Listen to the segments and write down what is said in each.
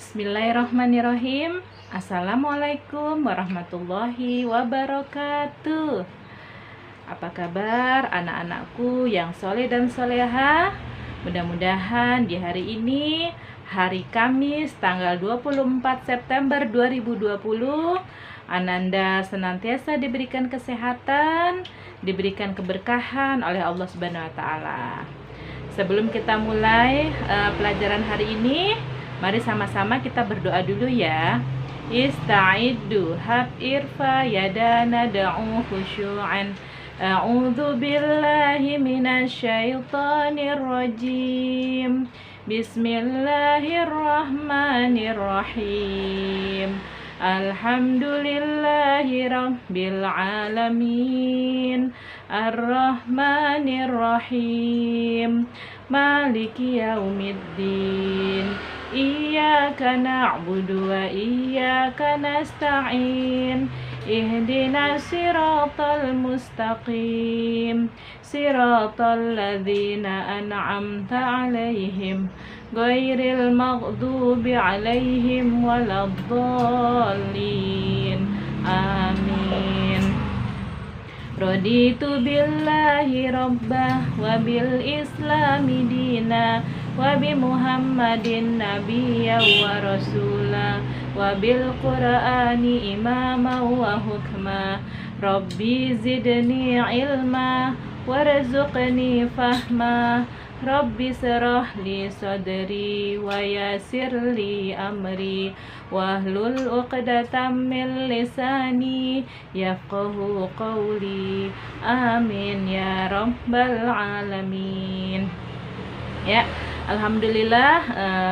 Bismillahirrahmanirrahim. Assalamualaikum warahmatullahi wabarakatuh. Apa kabar anak-anakku yang soleh dan soleha? Mudah-mudahan di hari ini, hari Kamis tanggal 24 September 2020, Ananda senantiasa diberikan kesehatan, diberikan keberkahan oleh Allah Subhanahu wa taala. Sebelum kita mulai pelajaran hari ini, mari sama-sama kita berdoa dulu ya. Ista'iddu hab irfa yadana da'u khusyu'an. A'udzu billahi minasyaitonir rajim. Bismillahirrahmanirrahim. Alhamdulillahi rabbil alamin. Ar-Rahmanir-Rahim. Maliki yaumiddin. Iyyaka na'budu wa iyyaka nasta'in. Ihdinas siratal mustaqim. Siratal ladzina an'amta 'alaihim ghairil maghdubi 'alaihim waladdallin. Amin. Raditu billahi rabbah wa bil islami dina wa bi muhammadin nabiyya wa rasula wa bil qur'ani imama wa hukma. Rabbi zidni ilma warzuqni fahma. Rabbi syrah li sadri wa yassir li amri wahlul 'uqdatam min lisani yafqahu qawli. Amin ya rabbal alamin. Ya, alhamdulillah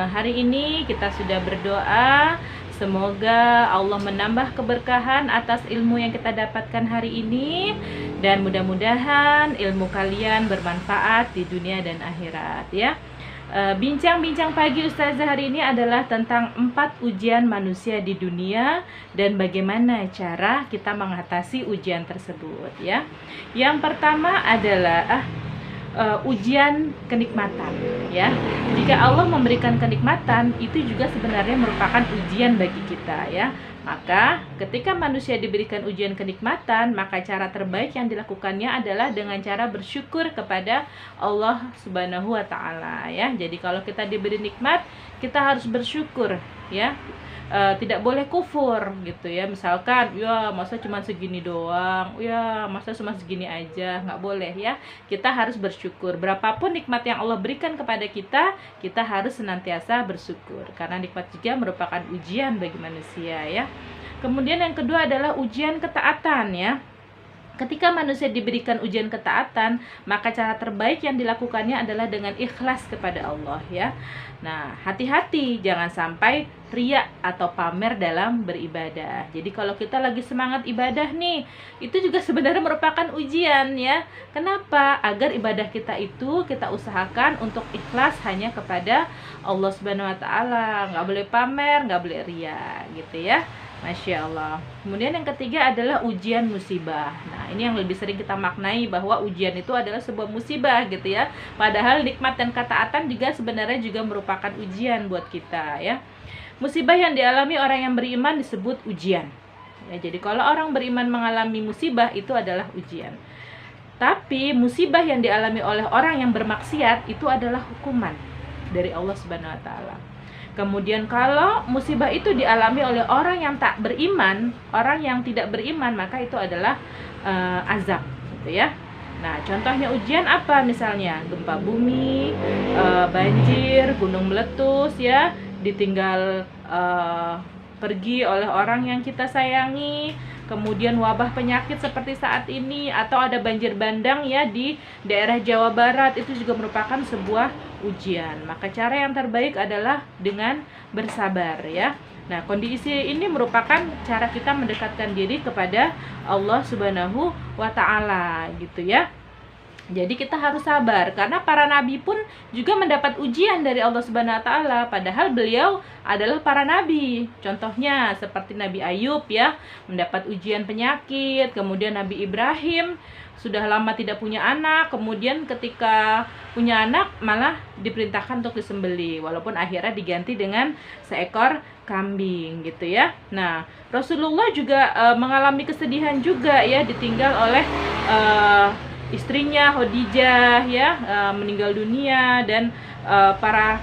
hari ini kita sudah berdoa. Semoga Allah menambah keberkahan atas ilmu yang kita dapatkan hari ini, dan mudah-mudahan ilmu kalian bermanfaat di dunia dan akhirat ya. Bincang-bincang pagi Ustazah hari ini adalah tentang 4 ujian manusia di dunia dan bagaimana cara kita mengatasi ujian tersebut ya. Yang pertama adalah ujian kenikmatan ya. Jika Allah memberikan kenikmatan, itu juga sebenarnya merupakan ujian bagi kita ya. Maka ketika manusia diberikan ujian kenikmatan, maka cara terbaik yang dilakukannya adalah dengan cara bersyukur kepada Allah Subhanahu wa taala ya. Jadi kalau kita diberi nikmat, kita harus bersyukur ya. Tidak boleh kufur gitu ya. Misalkan ya masa cuma segini doang, ya masa cuma segini aja, nggak boleh ya. Kita harus bersyukur. Berapapun nikmat yang Allah berikan kepada kita, kita harus senantiasa bersyukur, karena nikmat juga merupakan ujian bagi manusia ya. Kemudian yang kedua adalah ujian ketaatan ya. Ketika manusia diberikan ujian ketaatan, maka cara terbaik yang dilakukannya adalah dengan ikhlas kepada Allah ya. Nah, hati-hati jangan sampai riya atau pamer dalam beribadah. Jadi kalau kita lagi semangat ibadah nih, itu juga sebenarnya merupakan ujian ya. Kenapa? Agar ibadah kita itu kita usahakan untuk ikhlas hanya kepada Allah Subhanahu wa taala. Nggak boleh pamer, nggak boleh riya gitu ya. Masya Allah. Kemudian yang ketiga adalah ujian musibah. Nah, ini yang lebih sering kita maknai bahwa ujian itu adalah sebuah musibah gitu ya. Padahal nikmat dan ketaatan juga sebenarnya juga merupakan ujian buat kita ya. Musibah yang dialami orang yang beriman disebut ujian. Ya, jadi kalau orang beriman mengalami musibah itu adalah ujian. Tapi musibah yang dialami oleh orang yang bermaksiat itu adalah hukuman dari Allah Subhanahu wa taala. Kemudian kalau musibah itu dialami oleh orang yang tak beriman, orang yang tidak beriman, maka itu adalah azab gitu ya. Nah, contohnya ujian apa misalnya? Gempa bumi, banjir, gunung meletus ya, ditinggal pergi oleh orang yang kita sayangi, kemudian wabah penyakit seperti saat ini, atau ada banjir bandang ya di daerah Jawa Barat, itu juga merupakan sebuah ujian. Maka cara yang terbaik adalah dengan bersabar ya. Nah, kondisi ini merupakan cara kita mendekatkan diri kepada Allah Subhanahu wa taala gitu ya. Jadi kita harus sabar karena para nabi pun juga mendapat ujian dari Allah Subhanahu wa taala, padahal beliau adalah para nabi. Contohnya seperti Nabi Ayub ya, mendapat ujian penyakit, kemudian Nabi Ibrahim sudah lama tidak punya anak, kemudian ketika punya anak malah diperintahkan untuk disembelih, walaupun akhirnya diganti dengan seekor kambing gitu ya. Nah, Rasulullah juga mengalami kesedihan juga ya, ditinggal oleh istrinya Khadijah ya, meninggal dunia, dan para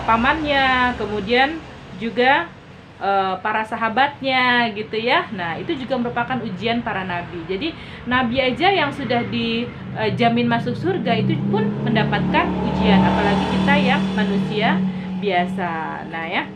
pamannya, kemudian juga para sahabatnya gitu ya. Nah, itu juga merupakan ujian para nabi. Jadi nabi aja yang sudah dijamin masuk surga itu pun mendapatkan ujian, apalagi kita yang manusia biasa. Nah ya,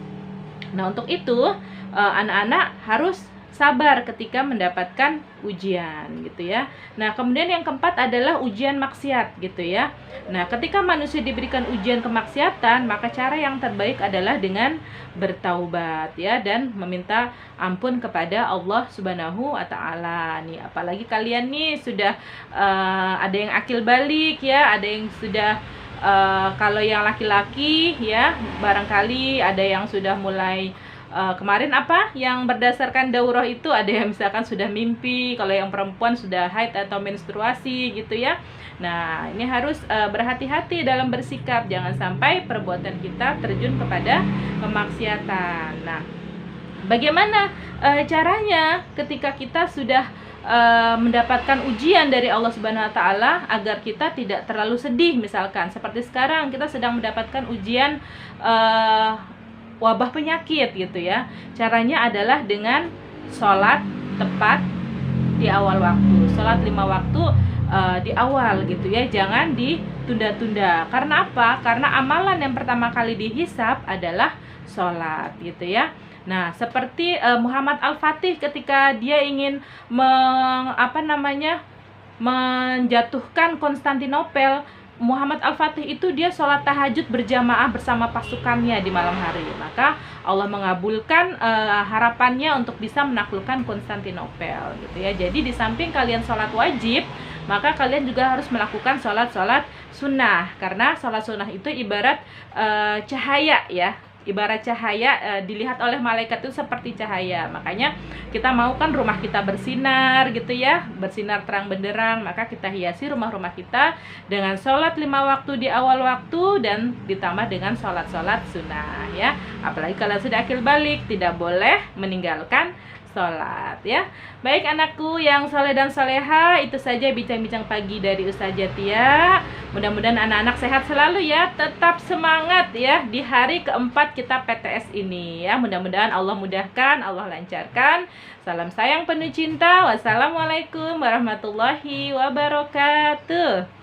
nah untuk itu anak-anak harus sabar ketika mendapatkan ujian gitu ya. Nah, kemudian yang keempat adalah ujian maksiat gitu ya. Nah, ketika manusia diberikan ujian kemaksiatan, maka cara yang terbaik adalah dengan bertaubat ya, dan meminta ampun kepada Allah Subhanahu wa taala. Nih, apalagi kalian nih sudah ada yang akil balik ya, ada yang sudah kalau yang laki-laki ya, barangkali ada yang sudah mulai kemarin apa yang berdasarkan daurah itu, ada yang misalkan sudah mimpi, kalau yang perempuan sudah haid atau menstruasi gitu ya. Nah, ini harus berhati-hati dalam bersikap, jangan sampai perbuatan kita terjun kepada kemaksiatan. Nah, bagaimana caranya ketika kita sudah mendapatkan ujian dari Allah Subhanahu wa taala agar kita tidak terlalu sedih? Misalkan seperti sekarang kita sedang mendapatkan ujian wabah penyakit gitu ya. Caranya adalah dengan sholat tepat di awal waktu, sholat 5 waktu di awal gitu ya, jangan ditunda-tunda. Karena apa? Karena amalan yang pertama kali dihisab adalah sholat gitu ya. Nah, seperti Muhammad Al-Fatih ketika dia ingin menjatuhkan Konstantinopel, Muhammad Al-Fatih itu dia sholat tahajud berjamaah bersama pasukannya di malam hari. Maka Allah mengabulkan harapannya untuk bisa menaklukkan Konstantinopel gitu ya. Jadi di samping kalian sholat wajib, maka kalian juga harus melakukan sholat sunnah. Karena sholat sunnah itu ibarat cahaya ya. Ibarat cahaya, dilihat oleh malaikat itu seperti cahaya. Makanya kita mau kan rumah kita bersinar gitu ya, bersinar terang benderang. Maka kita hiasi rumah-rumah kita dengan sholat 5 waktu di awal waktu, dan ditambah dengan sholat-sholat sunnah ya. Apalagi kalau sudah akil balik, tidak boleh meninggalkan sholat ya. Baik anakku yang soleh dan soleha, itu saja bincang-bincang pagi dari Ustazah Tia. Mudah-mudahan anak-anak sehat selalu ya, tetap semangat ya di hari keempat kita PTS ini ya. Mudah-mudahan Allah mudahkan, Allah lancarkan. Salam sayang penuh cinta. Wassalamualaikum warahmatullahi wabarakatuh.